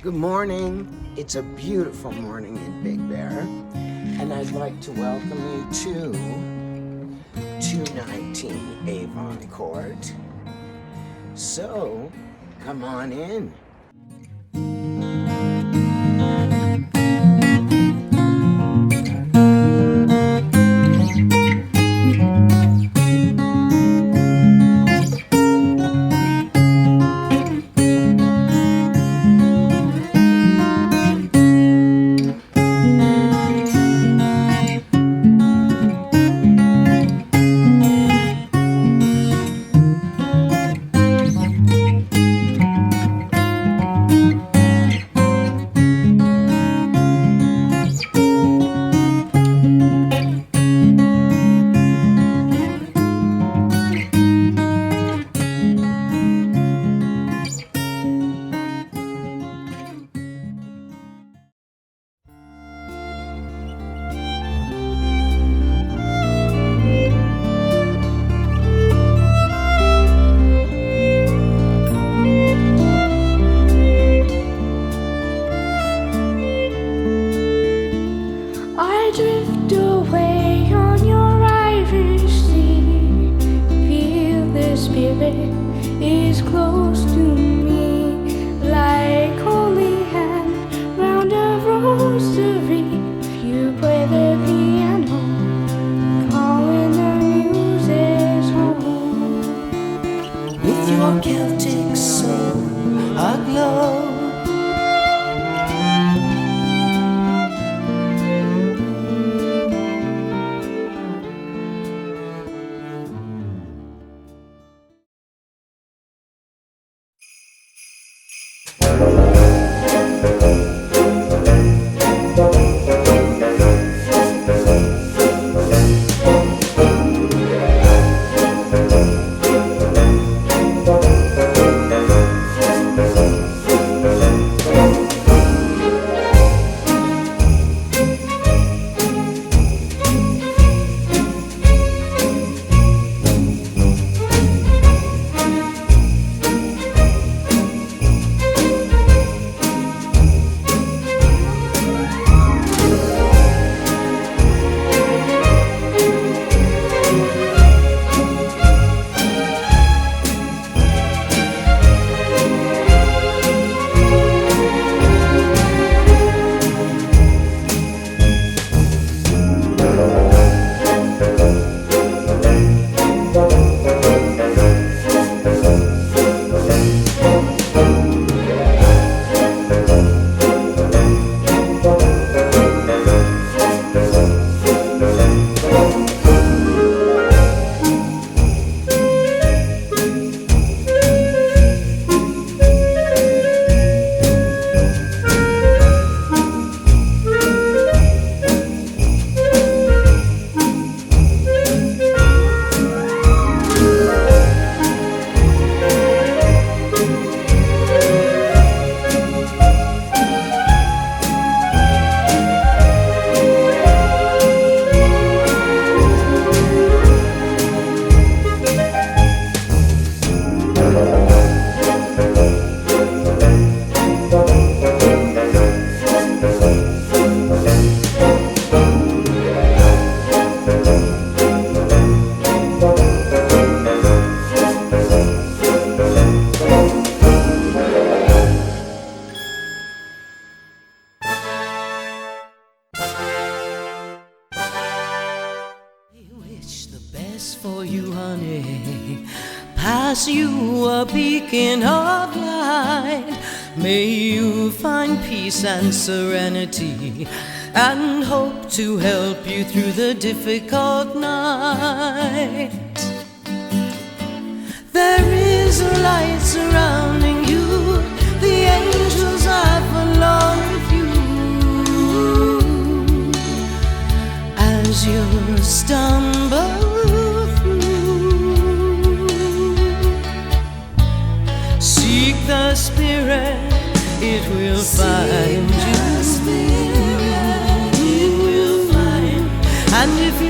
Good morning. It's a beautiful morning in Big Bear, and I'd like to welcome you to 219 Avon Court. So, come on in. I drift away on your Irish sea. Feel the spirit is close to me, like holy hand round a rosary. If you play the piano, calling the muses home. With your Celtic soul aglow, for you, honey, pass you a beacon of light. May you find peace and serenity, and hope to help you through the difficult night. There is a light surrounding you, the angels are along with you. As you stumble seek the Spirit, it will find you. It will find. And if you